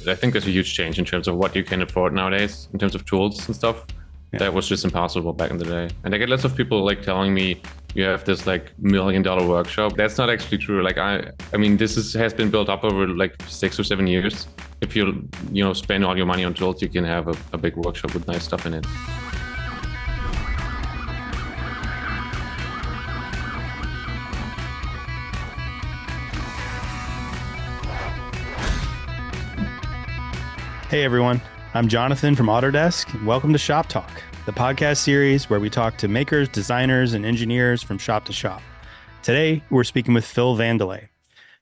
I think there's a huge change in terms of what you can afford nowadays in terms of tools and stuff. Yeah. That was just impossible back in the day. And I get lots of people like telling me you have this like $1 million workshop. That's not actually true. Like I mean, has been built up over like 6 or 7 years. If you spend all your money on tools, you can have a big workshop with nice stuff in it. Hey everyone, I'm Jonathan from Autodesk, and welcome to Shop Talk, the podcast series where we talk to makers, designers, and engineers from shop to shop. Today, we're speaking with Phil Vandelay.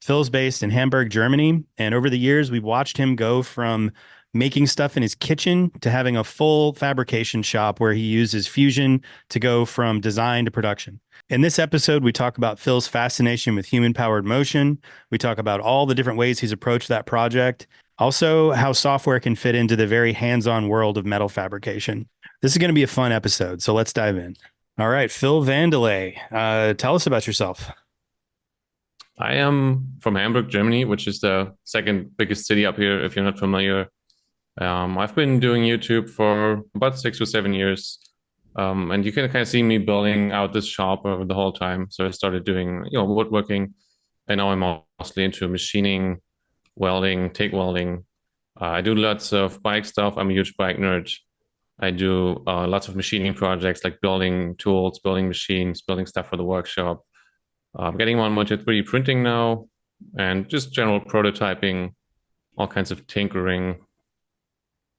Phil's based in Hamburg, Germany, and over the years, we've watched him go from making stuff in his kitchen to having a full fabrication shop where he uses Fusion to go from design to production. In this episode, we talk about Phil's fascination with human-powered motion. We talk about all the different ways he's approached that project. Also, how software can fit into the very hands-on world of metal fabrication. This is going to be a fun episode, so let's dive in. All right, Phil Vandelay, tell us about yourself. I am from Hamburg, Germany, which is the second biggest city up here, if you're not familiar. I've been doing YouTube for about 6 or 7 years, and you can kind of see me building out this shop over the whole time. So I started doing, woodworking, and now I'm mostly into machining, welding, TIG welding. I do lots of bike stuff. I'm a huge bike nerd. I do lots of machining projects like building tools, building machines, building stuff for the workshop. I'm getting on much at 3D printing now, and just general prototyping, all kinds of tinkering,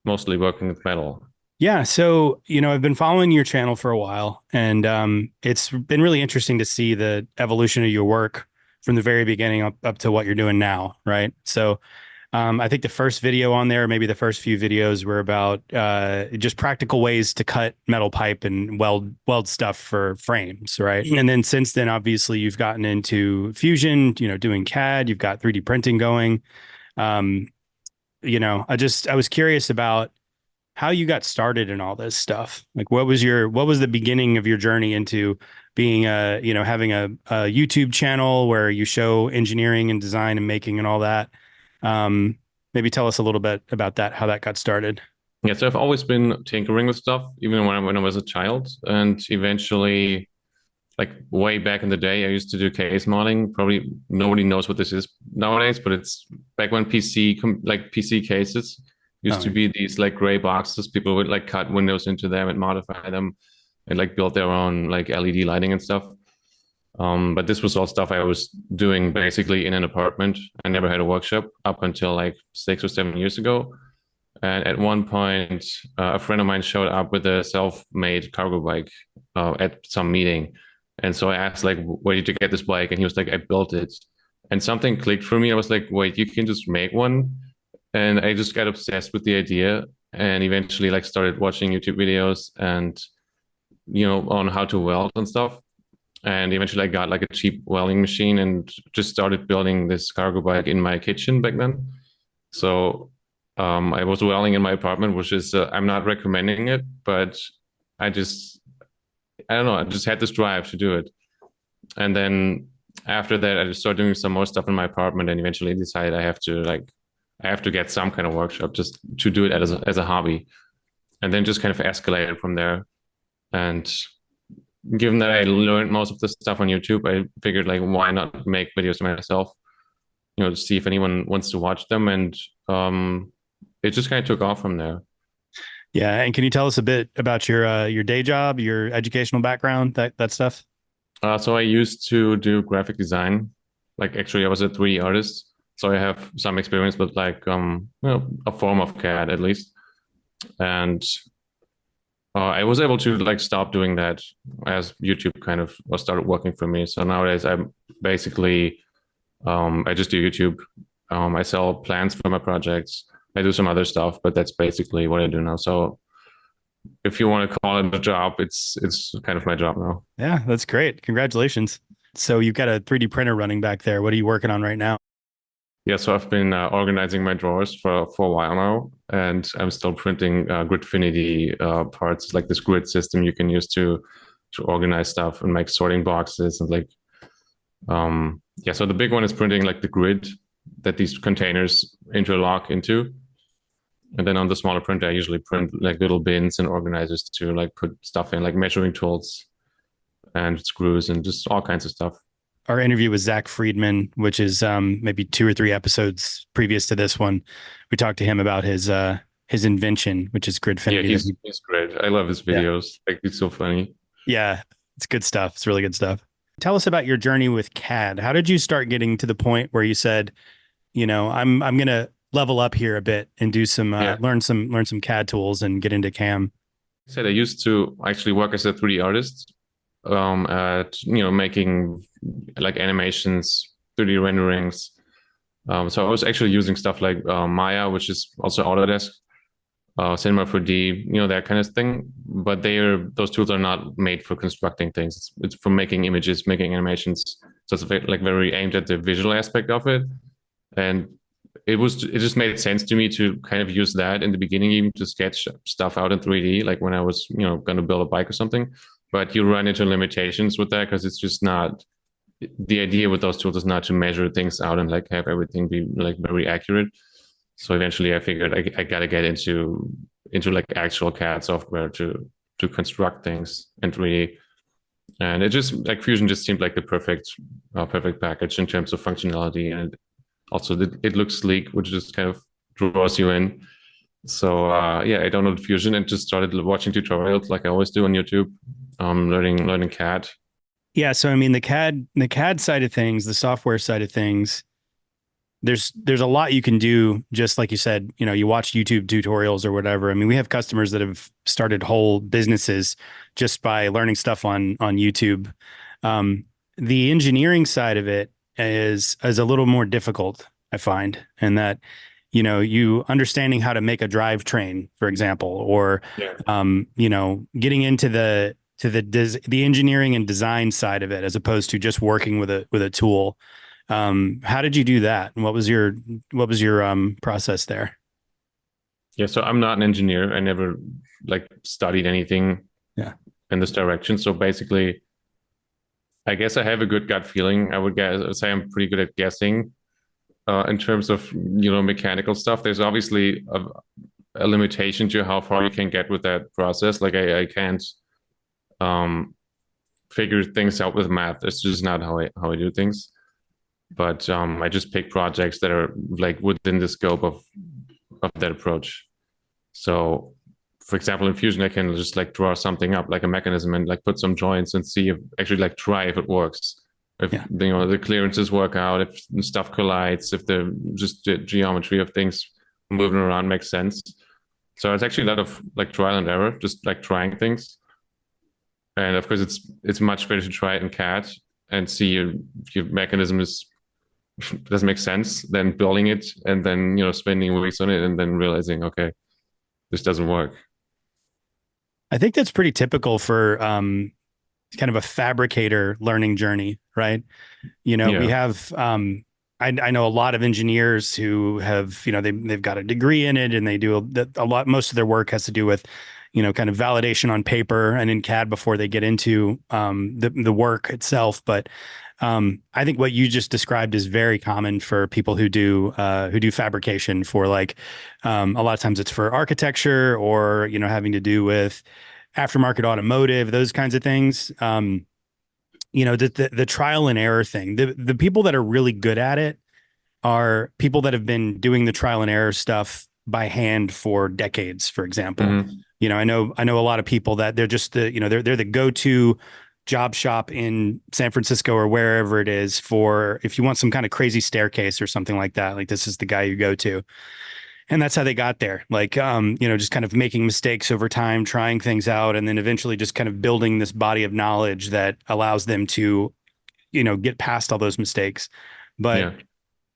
mostly working with metal. Yeah. So, I've been following your channel for a while, and it's been really interesting to see the evolution of your work from the very beginning up to what you're doing now, right? So I think the first video on there, maybe the first few videos were about just practical ways to cut metal pipe and weld stuff for frames, right? And then since then, obviously, you've gotten into Fusion, doing CAD, you've got 3D printing going. I was curious about how you got started in all this stuff. Like, what was the beginning of your journey into being having a YouTube channel where you show engineering and design and making and all that? Maybe tell us a little bit about that, how that got started. Yeah, so I've always been tinkering with stuff, even when I was a child, and eventually, like way back in the day, I used to do case modding. Probably nobody knows what this is nowadays, but it's back when PC cases used to be these like gray boxes. People would like cut windows into them and modify them and like build their own like LED lighting and stuff. But this was all stuff I was doing basically in an apartment. I never had a workshop up until like 6 or 7 years ago. And at one point, a friend of mine showed up with a self-made cargo bike at some meeting. And so I asked, like, where did you get this bike? And he was like, I built it. And something clicked for me. I was like, wait, you can just make one? And I just got obsessed with the idea and eventually like started watching YouTube videos and, on how to weld and stuff. And eventually I got like a cheap welding machine and just started building this cargo bike in my kitchen back then. So I was welding in my apartment, which is, I'm not recommending it, but I just had this drive to do it. And then after that, I just started doing some more stuff in my apartment and eventually decided I have to get some kind of workshop just to do it as a hobby. And then just kind of escalated from there. And given that I learned most of the stuff on YouTube, I figured like, why not make videos myself, to see if anyone wants to watch them. And it just kind of took off from there. Yeah. And can you tell us a bit about your day job, your educational background, that stuff? So I used to do graphic design. Like actually I was a 3D artist. So I have some experience with like, a form of CAD at least. And I was able to like stop doing that as YouTube kind of started working for me. So nowadays I'm basically, I just do YouTube. I sell plans for my projects. I do some other stuff, but that's basically what I do now. So if you want to call it a job, it's kind of my job now. Yeah, that's great. Congratulations. So you've got a 3D printer running back there. What are you working on right now? Yeah, so I've been organizing my drawers for a while now, and I'm still printing Gridfinity parts, like this grid system you can use to organize stuff and make sorting boxes and like, yeah. So the big one is printing like the grid that these containers interlock into. And then on the smaller printer, I usually print like little bins and organizers to like put stuff in, like measuring tools and screws and just all kinds of stuff. Our interview with Zach Friedman, which is maybe 2 or 3 episodes previous to this one, we talked to him about his invention, which is Yeah, Gridfinity. he's great. I love his Yeah, videos. Like he's so funny. yeah, it's good stuff. It's really good stuff. Tell us about your journey with CAD. How did you start getting to the point where you said, I'm gonna level up here a bit and do some Yeah. learn some CAD tools and get into CAM. I said I used to actually work as a 3D artist, at making like animations, 3D renderings. So I was actually using stuff like Maya, which is also Autodesk, Cinema 4D, that kind of thing. But those tools are not made for constructing things. It's for making images, making animations. So it's like very aimed at the visual aspect of it. And it just made sense to me to kind of use that in the beginning, even to sketch stuff out in 3D, like when I was, going to build a bike or something. But you run into limitations with that because it's just not the idea with those tools is not to measure things out and like have everything be like very accurate. So eventually I figured I got to get into like actual CAD software to construct things in 3D. And it just like Fusion just seemed like the perfect package in terms of functionality, and also it looks sleek, which just kind of draws you in. So yeah, I downloaded Fusion and just started watching tutorials like I always do on YouTube, learning CAD. Yeah, so I mean the CAD side of things, the software side of things, there's a lot you can do. Just like you said, you watch YouTube tutorials or whatever. I mean, we have customers that have started whole businesses just by learning stuff on YouTube. The engineering side of it is a little more difficult, I find, and that you understanding how to make a drivetrain, for example, or Yeah. getting into the engineering and design side of it as opposed to just working with a tool. How did you do that? And what was your process there? Yeah, so I'm not an engineer. I never like studied anything Yeah. in this direction. So basically, I guess I have a good gut feeling. I would say I'm pretty good at guessing. In terms of mechanical stuff, there's obviously a limitation to how far you can get with that process. Like I can't um, figure things out with math. It's just not how I do things. But I just pick projects that are like within the scope of that approach. So, for example, in Fusion, I can just like draw something up like a mechanism and like put some joints and see if actually like try if it works. If Yeah. the clearances work out, if stuff collides, if the geometry of things moving around makes sense. So it's actually a lot of like trial and error, just like trying things. And of course, it's much better to try it in CAD and see if your mechanism doesn't make sense than building it and then spending weeks on it and then realizing, okay, this doesn't work. I think that's pretty typical for kind of a fabricator learning journey, right? We Yeah. have I know a lot of engineers who have, they've got a degree in it and they do a lot. Most of their work has to do with, kind of validation on paper and in CAD before they get into the work itself. But I think what you just described is very common for people who do fabrication for like a lot of times it's for architecture or having to do with aftermarket automotive, those kinds of things. The trial and error thing. The people that are really good at it are people that have been doing the trial and error stuff by hand for decades, for example. Hmm. I know a lot of people that they're just they're the go-to job shop in San Francisco or wherever it is for if you want some kind of crazy staircase or something like that. Like this is the guy you go to. And that's how they got there. Like, just kind of making mistakes over time, trying things out, and then eventually just kind of building this body of knowledge that allows them to, get past all those mistakes. But Yeah.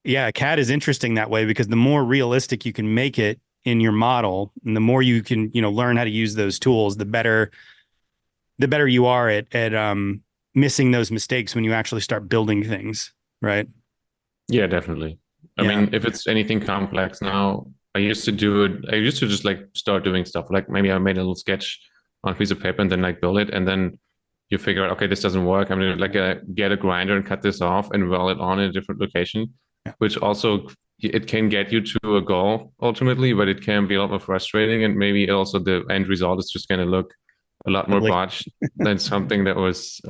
yeah, CAD is interesting that way because the more realistic you can make it in your model and the more you can, learn how to use those tools, the better you are at missing those mistakes when you actually start building things. Right. Yeah, definitely. I Yeah. mean, if it's anything complex now, I used to do it. I used to just like start doing stuff. Like maybe I made a little sketch on a piece of paper and then like build it. And then you figure out, okay, this doesn't work. I'm gonna like get a grinder and cut this off and weld it on in a different location, Yeah. which also it can get you to a goal ultimately, but it can be a lot more frustrating, and maybe also the end result is just going to look a lot more Totally. botched than something that was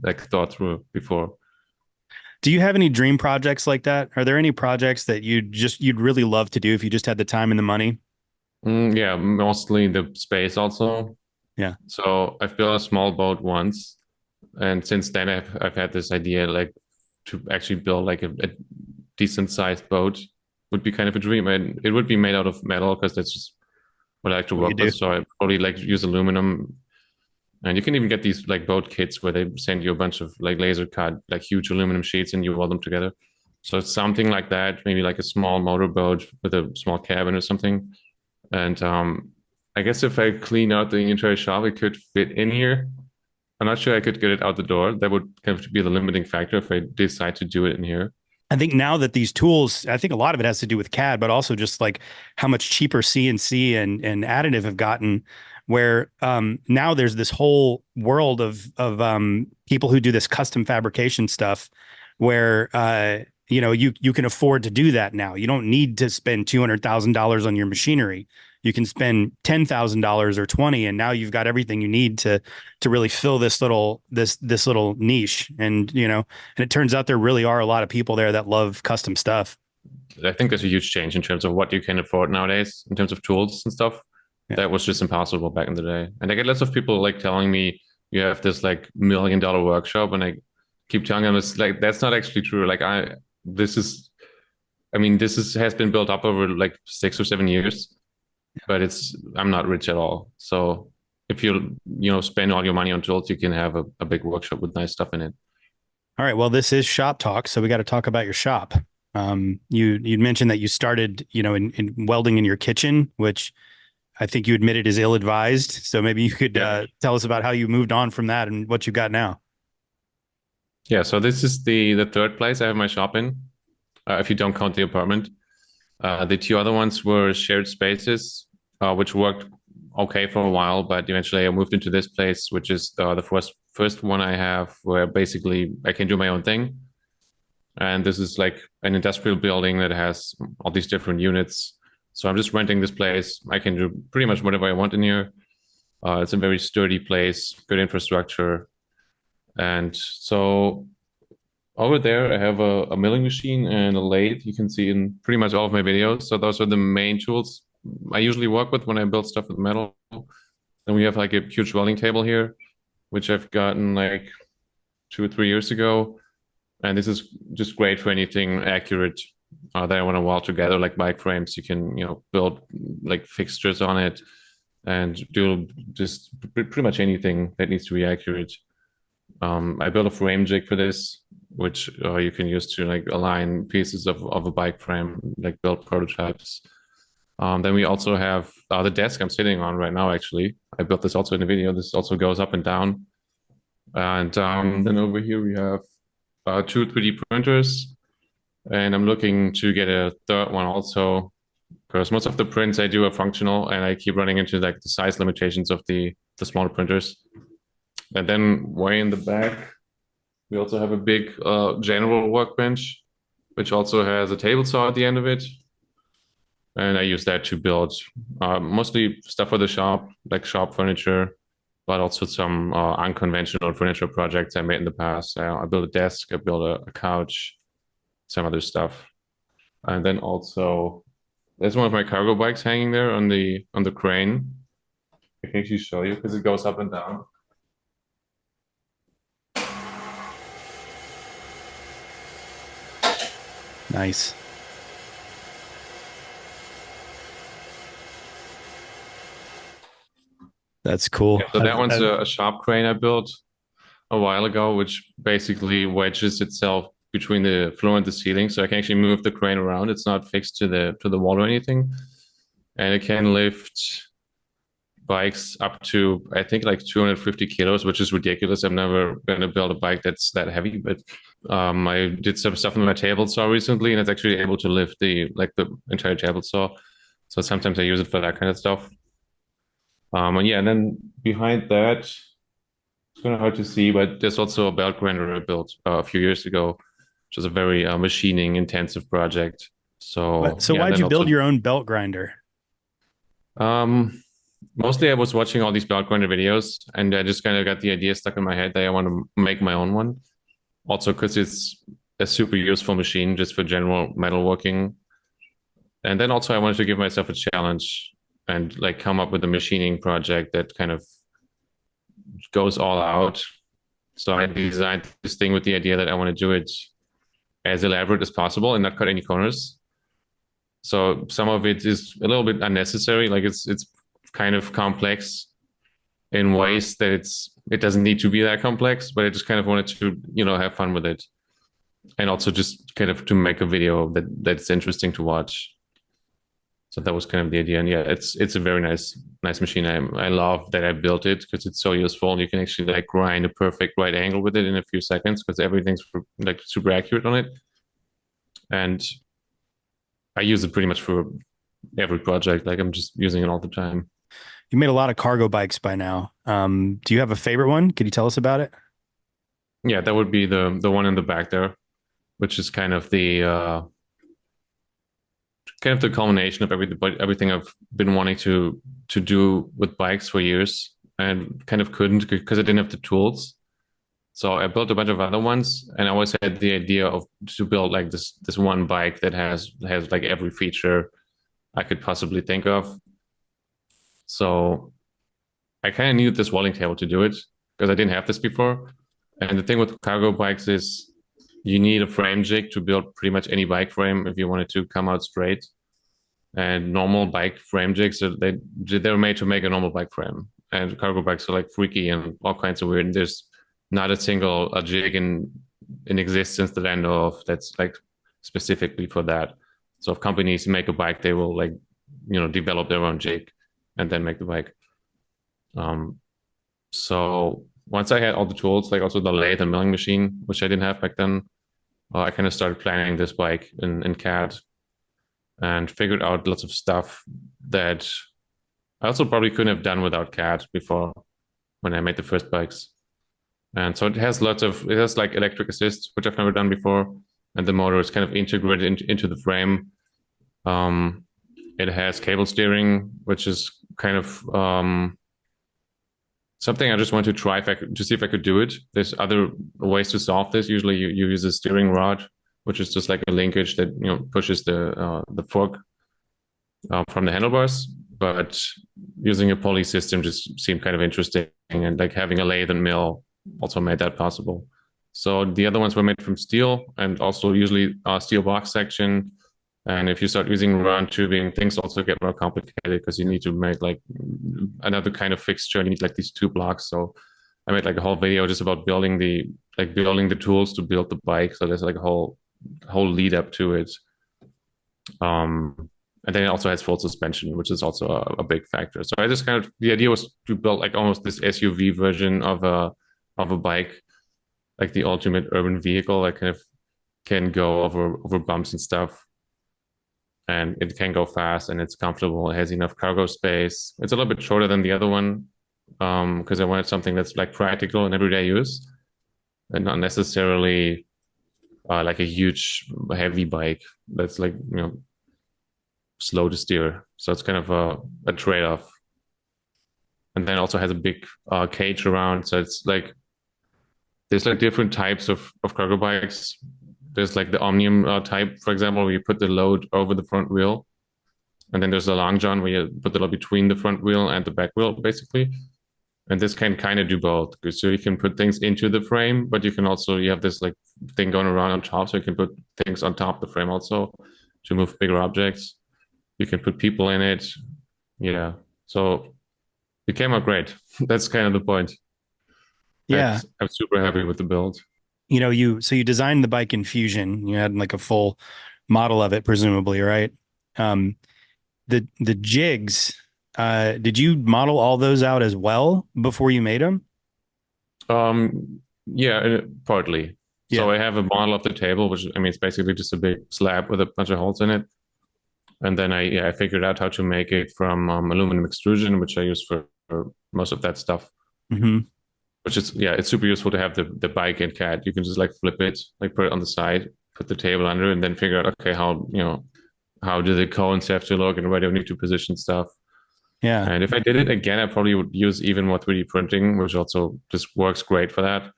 like thought through before. Do you have any dream projects like that? Are there any projects that you'd really love to do if you just had the time and the money? Yeah, mostly the space also. Yeah. So I've built a small boat once, and since then I've had this idea like to actually build like a decent sized boat would be kind of a dream, and it would be made out of metal because that's just what I like to What you work with. do? So I probably like to use aluminum, and you can even get these like boat kits where they send you a bunch of like laser cut like huge aluminum sheets and you weld them together. So it's something like that, maybe like a small motorboat with a small cabin or something. And I guess if I clean out the entire shop, it could fit in here. I'm not sure I could get it out the door. That would kind of be the limiting factor if I decide to do it in here. I think now that these tools, I think a lot of it has to do with CAD, but also just like how much cheaper CNC and additive have gotten, where now there's this whole world of people who do this custom fabrication stuff, where you can afford to do that now. You don't need to spend $200,000 on your machinery. You can spend $10,000 or 20, and now you've got everything you need to really fill this little niche. And it turns out there really are a lot of people there that love custom stuff. I think there's a huge change in terms of what you can afford nowadays in terms of tools and stuff. Yeah. That was just impossible back in the day. And I get lots of people like telling me you have this like $1 million workshop, and I keep telling them it's like that's not actually true. Like this is I mean this is has been built up over like 6 or 7 years, but I'm not rich at all. So if you spend all your money on tools, you can have a big workshop with nice stuff in it. All right. Well, this is shop talk, so we got to talk about your shop. You'd mentioned that you started, in welding in your kitchen, which I think you admitted is ill-advised. So maybe you could Yeah. tell us about how you moved on from that and what you got now. Yeah. So this is the third place I have my shop in, if you don't count the apartment. The two other ones were shared spaces, which worked okay for a while, but eventually I moved into this place, which is the first one I have, where basically I can do my own thing. And this is like an industrial building that has all these different units. So I'm just renting this place. I can do pretty much whatever I want in here. It's a very sturdy place, good infrastructure. And so over there, I have a milling machine and a lathe you can see in pretty much all of my videos. So those are the main tools I usually work with when I build stuff with metal. Then we have like a huge welding table here, which I've gotten like 2 or 3 years ago. And this is just great for anything accurate that I want to weld together, like bike frames. You can, build like fixtures on it and do just pretty much anything that needs to be accurate. I built a frame jig for this, which you can use to like align pieces of a bike frame, like build prototypes. Then we also have the desk I'm sitting on right now, actually. I built this also in the video. This also goes up and down. And then over here we have two 3D printers. And I'm looking to get a third one also, because most of the prints I do are functional, and I keep running into like the size limitations of the smaller printers. And then way in the back, we also have a big general workbench, which also has a table saw at the end of it. And I use that to build mostly stuff for the shop, like shop furniture, but also some unconventional furniture projects I made in the past. I built a desk, I built a couch, some other stuff. And then also there's one of my cargo bikes hanging there on the crane. I can actually show you because it goes up and down. Nice. That's cool. Yeah, so that one's a shop crane I built a while ago, which basically wedges itself between the floor and the ceiling, so I can actually move the crane around. It's not fixed to the wall or anything, and it can lift bikes up to I think like 250 kilos, which is ridiculous. I've never gonna build a bike that's that heavy, but I did some stuff on my table saw recently, and it's actually able to lift the entire table saw. So sometimes I use it for that kind of stuff. And yeah, and then behind that, it's kind of hard to see, but there's also a belt grinder I built a few years ago, which was a very machining intensive project. But So so yeah, why'd then you build also your own belt grinder? um, mostly I was watching all these belt grinder videos, and I just kind of got the idea stuck in my head that I want to make my own one. Also, because it's a super useful machine just for general metalworking. And then also I wanted to give myself a challenge and like come up with a machining project that kind of goes all out. So I designed this thing with the idea that I want to do it as elaborate as possible and not cut any corners. So some of it is a little bit unnecessary, like it's kind of complex in ways that it doesn't need to be that complex, but I just kind of wanted to, have fun with it. And also just kind of to make a video that's interesting to watch. So that was kind of the idea. And yeah, it's a very nice machine. I love that I built it because it's so useful. You can actually like grind a perfect right angle with it in a few seconds because everything's like super accurate on it. And I use it pretty much for every project. Like I'm just using it all the time. You made a lot of cargo bikes by now. Do you have a favorite one? Could you tell us about it? Yeah, that would be the one in the back there, which is kind of the culmination of everything I've been wanting to do with bikes for years and kind of couldn't because I didn't have the tools. So I built a bunch of other ones, and I always had the idea of to build like this one bike that has like every feature I could possibly think of. So I kind of needed this welding table to do it because I didn't have this before. And the thing with cargo bikes is you need a frame jig to build pretty much any bike frame if you want it to come out straight. And normal bike frame jigs they're made to make a normal bike frame. And cargo bikes are like freaky and all kinds of weird. And there's not a single a jig in existence that I know of that's like specifically for that. So if companies make a bike, they will like develop their own jig and then make the bike. Um, so once I had all the tools, like also the lathe and milling machine, which I didn't have back then, I kind of started planning this bike in CAD and figured out lots of stuff that I also probably couldn't have done without CAD before when I made the first bikes. And so it has like electric assist, which I've never done before. And the motor is kind of integrated into the frame. Um, it has cable steering, which is kind of something I just want to try to see if I could do it. There's other ways to solve this. Usually you use a steering rod, which is just like a linkage that pushes the fork from the handlebars. But using a pulley system just seemed kind of interesting, and like having a lathe and mill also made that possible. So the other ones were made from steel and also usually steel box section. And if you start using round tubing, things also get more complicated because you need to make like another kind of fixture. You need like these two blocks. So I made like a whole video just about building the tools to build the bike. So there's like a whole lead up to it. And then it also has full suspension, which is also a big factor. So I just kind of the idea was to build like almost this SUV version of a bike, like the ultimate urban vehicle that kind of can go over bumps and stuff. And it can go fast and it's comfortable. It has enough cargo space. It's a little bit shorter than the other one because I wanted something that's like practical and everyday use and not necessarily like a huge heavy bike that's like slow to steer. So it's kind of a trade-off. And then also has a big cage around. So it's like there's like different types of cargo bikes. There's like the Omnium type, for example, where you put the load over the front wheel. And then there's the Long John where you put the load between the front wheel and the back wheel, basically. And this can kind of do both. So you can put things into the frame, but you have this like thing going around on top. So you can put things on top of the frame also to move bigger objects. You can put people in it. Yeah. So it came out great. That's kind of the point. Yeah. I'm super happy with the build. You designed the bike in Fusion. You had like a full model of it, presumably, right? Um, the jigs, did you model all those out as well before you made them? Yeah, partly. So Yeah. I have a model of the table, which I mean, it's basically just a big slab with a bunch of holes in it. And then I figured out how to make it from aluminum extrusion, which I use for most of that stuff. Hmm. Which is it's super useful to have the bike in CAD. You can just like flip it, like put it on the side, put the table under, and then figure out okay how how do the cones have to look and where do I need to position stuff. Yeah. And if I did it again, I probably would use even more 3D printing, which also just works great for that.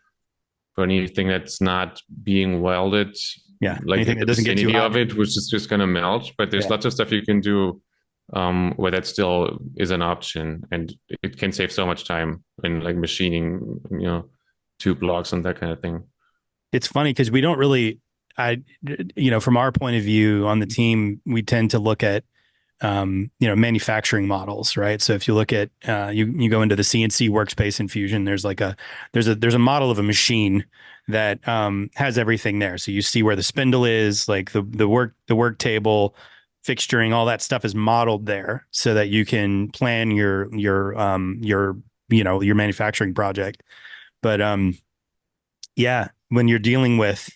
For anything that's not being welded, Yeah. like in Anything that the doesn't get too vicinity hot. of it, which is just going to melt. But there's Yeah. lots of stuff you can do where that still is an option, and it can save so much time in like machining, two blocks and that kind of thing. It's funny because we don't really, I, from our point of view on the team, we tend to look at, manufacturing models, right? So if you look at, you go into the CNC workspace in Fusion, there's a model of a machine that has everything there. So you see where the spindle is, like the work table, fixturing, all that stuff is modeled there so that you can plan your manufacturing project. But yeah, when you're dealing with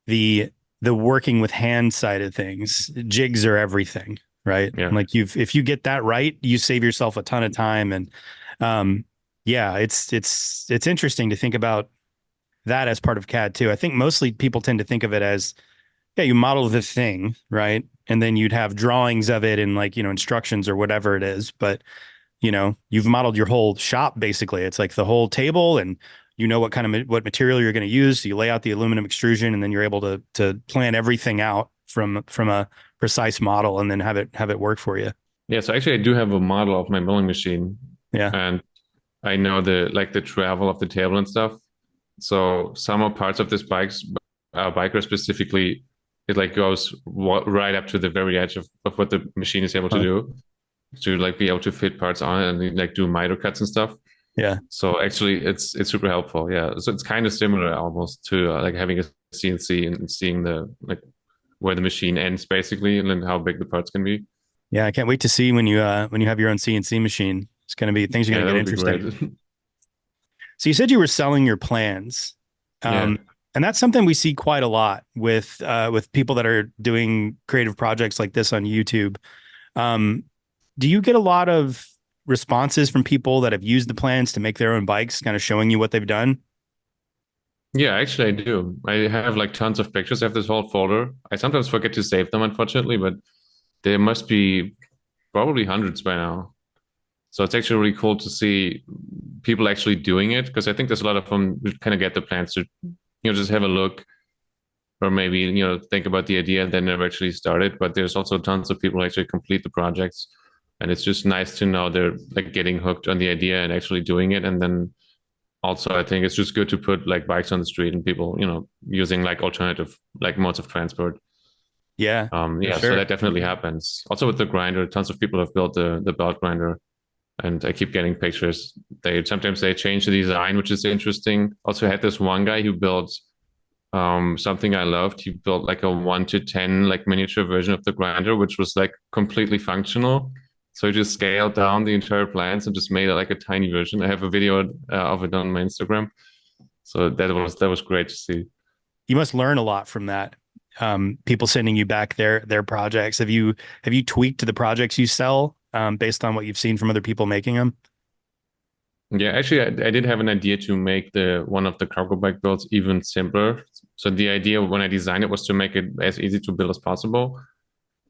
the the working with hand side of things, jigs are everything, right? Yeah. Like if you get that right, you save yourself a ton of time. And yeah, it's interesting to think about that as part of CAD too. I think mostly people tend to think of it as, yeah, you model the thing, right? And then you'd have drawings of it and like, instructions or whatever it is. But you've modeled your whole shop basically. It's like the whole table, and what material you're going to use. So you lay out the aluminum extrusion, and then you're able to plan everything out from a precise model, and then have it work for you. Yeah. So actually, I do have a model of my milling machine, Yeah. and I know the travel of the table and stuff. So some of parts of this biker specifically, it like goes right up to the very edge of what the machine is able to Huh. do to like be able to fit parts on it and like do miter cuts and stuff. Yeah. So actually, it's super helpful. Yeah. So it's kind of similar almost to like having a CNC and seeing the like where the machine ends basically and then how big the parts can be. Yeah. I can't wait to see when you have your own CNC machine. It's going to be things are going Yeah, to that get would be great. interesting. So you said you were selling your plans. Yeah. And that's something we see quite a lot with people that are doing creative projects like this on YouTube. Um, do you get a lot of responses from people that have used the plans to make their own bikes, kind of showing you what they've done? Yeah, actually I do. I have like tons of pictures. I have this whole folder. I sometimes forget to save them, unfortunately, but there must be probably hundreds by now. So it's actually really cool to see people actually doing it because I think there's a lot of them who kind of get the plans to, just have a look or maybe, think about the idea and then never actually started. But there's also tons of people who actually complete the projects. And it's just nice to know they're like getting hooked on the idea and actually doing it. And then also, I think it's just good to put like bikes on the street and people, using like alternative like modes of transport. Yeah, for Yeah, so sure. that definitely happens. Also with the grinder, tons of people have built the belt grinder, and I keep getting pictures. They change the design, which is interesting. Also had this one guy who built something I loved. He built like a 1:10 like miniature version of the grinder, which was like completely functional. So he just scaled down the entire plans and just made it like a tiny version. I have a video of it on my Instagram. So that was great to see. You must learn a lot from that. People sending you back their projects. Have you tweaked the projects you sell based on what you've seen from other people making them? Yeah, actually, I did have an idea to make the one of the cargo bike builds even simpler. So the idea when I designed it was to make it as easy to build as possible.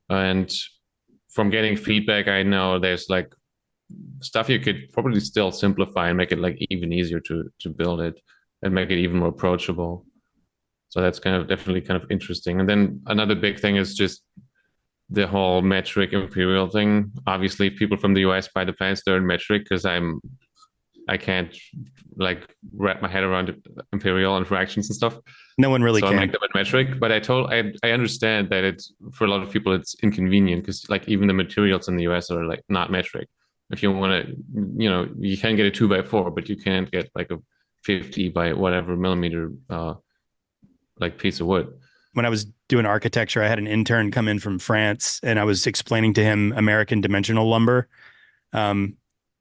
And from getting feedback, I know there's like stuff you could probably still simplify and make it like even easier to build it and make it even more approachable. So that's kind of definitely kind of interesting. And then another big thing is just the whole metric imperial thing. Obviously, people from the US buy the plans, they're in metric because I can't like wrap my head around imperial and fractions and stuff. No one really So I can. make them in metric, but I understand that it's for a lot of people it's inconvenient because like even the materials in the US are like not metric. If you want to, you can get a 2x4, but you can't get like a 50 by whatever millimeter like piece of wood. When I was doing architecture, I had an intern come in from France, and I was explaining to him American dimensional lumber. Um,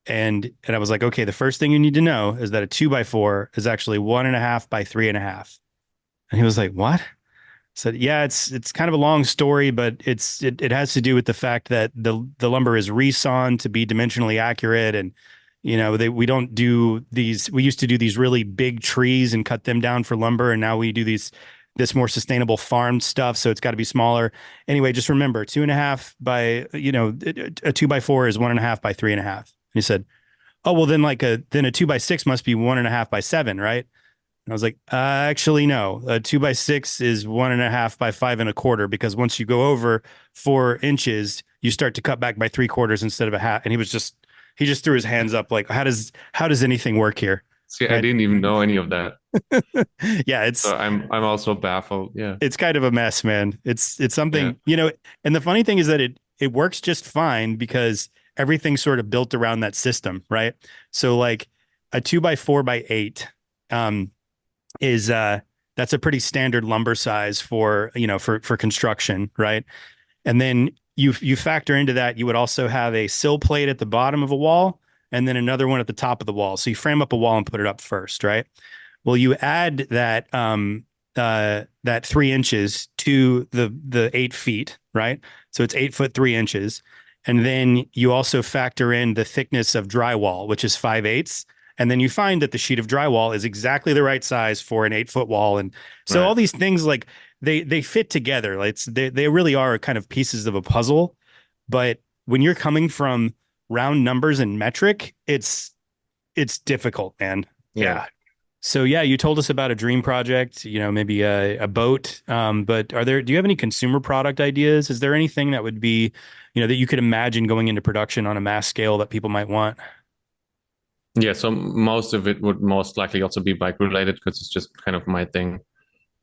and I was like, okay, the first thing you need to know is that a 2x4 is actually 1.5 by 3.5. And he was like, what? I said, yeah, it's kind of a long story, but it has to do with the fact that the lumber is resawn to be dimensionally accurate. And we don't do these. We used to do these really big trees and cut them down for lumber, and now we do these this more sustainable farm stuff. So it's got to be smaller. Anyway, just remember 2.5 by, a 2x4 is 1.5 by 3.5. He said, oh, well, then then a 2x6 must be 1.5 by 7, right? And I was like, actually, no, a 2x6 is 1.5 by 5.25, because once you go over 4 inches, you start to cut back by 3/4 instead of a half. And he just threw his hands up like, how does anything work here? See, I Right. didn't even know any of that. Yeah, So I'm also baffled. Yeah. it's kind of a mess, man. It's Yeah. something, and the funny thing is that it works just fine because everything's sort of built around that system, right? So like a 2x4x8 is that's a pretty standard lumber size for, for construction, right? And then you factor into that, you would also have a sill plate at the bottom of a wall and then another one at the top of the wall. So you frame up a wall and put it up first, right? Well, you add that 3 inches to the 8 feet, right? So it's 8 foot 3 inches. And then you also factor in the thickness of drywall, which is 5/8. And then you find that the sheet of drywall is exactly the right size for an 8 foot wall. And so Right. all these things like they fit together. Like they really are kind of pieces of a puzzle. But when you're coming from round numbers and metric, it's difficult, man. Yeah. Yeah. So yeah, you told us about a dream project, maybe a boat. But do you have any consumer product ideas? Is there anything that would be, that you could imagine going into production on a mass scale that people might want? Yeah. So most of it would most likely also be bike related because it's just kind of my thing.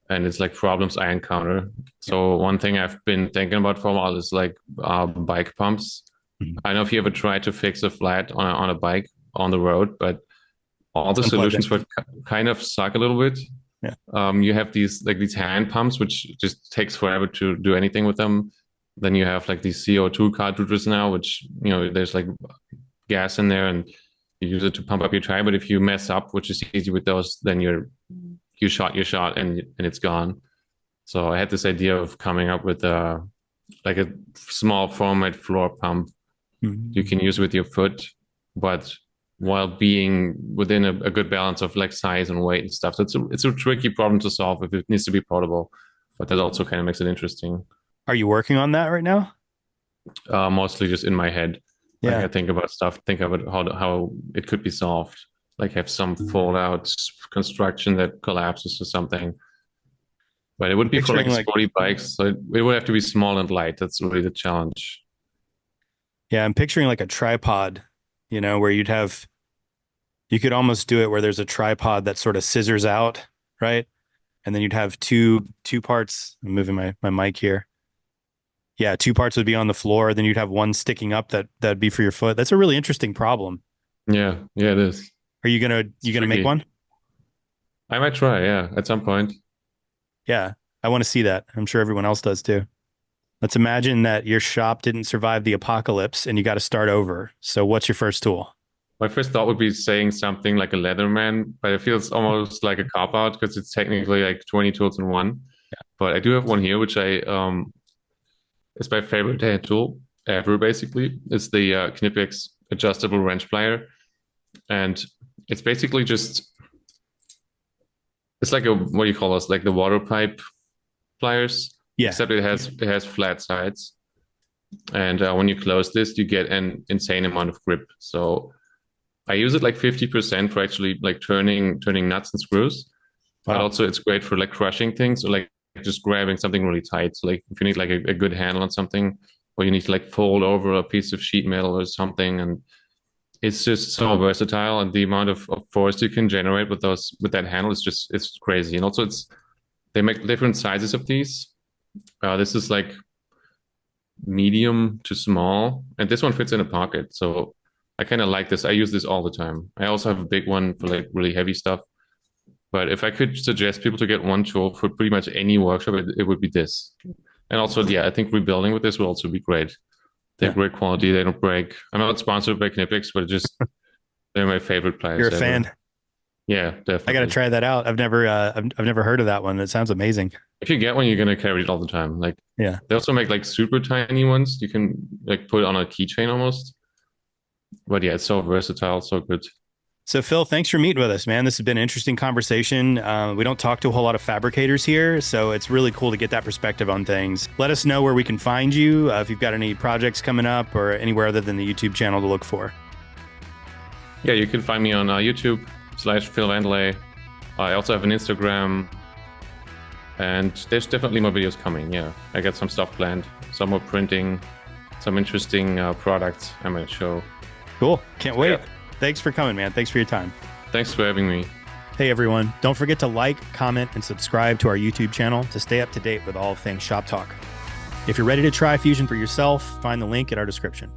And it's like problems I encounter. Yeah. So one thing I've been thinking about for a while is like bike pumps. Mhm. I don't know if you ever tried to fix a flat on a bike on the road, but all It's the solutions unpleasant. for it kind of suck a little bit. Yeah. You have these hand pumps, which just takes forever to do anything with them. Then you have like these CO2 cartridges now, which, there's like gas in there and you use it to pump up your tire. But if you mess up, which is easy with those, then you shot your shot and it's gone. So I had this idea of coming up with like a small format floor pump you Mhm. can use with your foot, but while being within a good balance of like size and weight and stuff. So it's a tricky problem to solve if it needs to be portable, but that also kind of makes it interesting. Are you working on that right now? Mostly just in my head. Like Yeah. I think about stuff, think about how it could be solved. Like have some fallout construction that collapses or something. But it would be for Picturing like like, sporty bikes, so it would have to be small and light. That's really the challenge. yeah, I'm picturing like a tripod, where you could almost do it where there's a tripod that sort of scissors out, right? And then you'd have two parts. I'm moving my mic here. Yeah, two parts would be on the floor. Then you'd have one sticking up that'd be for your foot. That's a really interesting problem. Yeah, yeah, it is. Are you gonna It's you gonna make tricky. one? I might try, yeah, at some point. Yeah, I want to see that. I'm sure everyone else does too. Let's imagine that your shop didn't survive the apocalypse and you got to start over. So what's your first tool? My first thought would be saying something like a Leatherman, but it feels almost like a cop out because it's technically like 20 tools in one. But I do have one here, which I is my favorite hand tool ever. Basically, it's the Knipex adjustable wrench plier, and it's basically just it's like a what do you call this? Like the water pipe pliers, Yeah. except it has flat sides, and when you close this, you get an insane amount of grip. So I use it like 50% for actually like turning nuts and screws, but Wow. also it's great for like crushing things or like just grabbing something really tight. So like if you need like a good handle on something, or you need to like fold over a piece of sheet metal or something, and it's just so versatile, and the amount of force you can generate with that handle is just it's crazy. And also they make different sizes of these. This is like medium to small, and this one fits in a pocket. So I kind of like this. I use this all the time. I also have a big one for like really heavy stuff. But if I could suggest people to get one tool for pretty much any workshop, it would be this. And also, yeah, I think rebuilding with this will also be great. They're Yeah. great quality. They don't break. I'm not sponsored by Knipex, but just they're my favorite You're a pliers ever. fan. Yeah, I got to definitely. try that out. I've never heard of that one. It sounds amazing. If you get one, you're gonna carry it all the time. Like Yeah. they also make like super tiny ones. You can like put on a keychain almost. But yeah, it's so versatile, so good. So, Phil, thanks for meeting with us, man. This has been an interesting conversation. We don't talk to a whole lot of fabricators here, so it's really cool to get that perspective on things. Let us know where we can find you if you've got any projects coming up or anywhere other than the YouTube channel to look for. Yeah, you can find me on YouTube/Phil Vandelay. I also have an Instagram, and there's definitely more videos coming. Yeah, I got some stuff planned, some more printing, some interesting products I might show. Cool. Can't wait. Yeah. Thanks for coming, man. Thanks for your time. Thanks for having me. Hey, everyone. Don't forget to like, comment, and subscribe to our YouTube channel to stay up to date with all things Shop Talk. If you're ready to try Fusion for yourself, find the link in our description.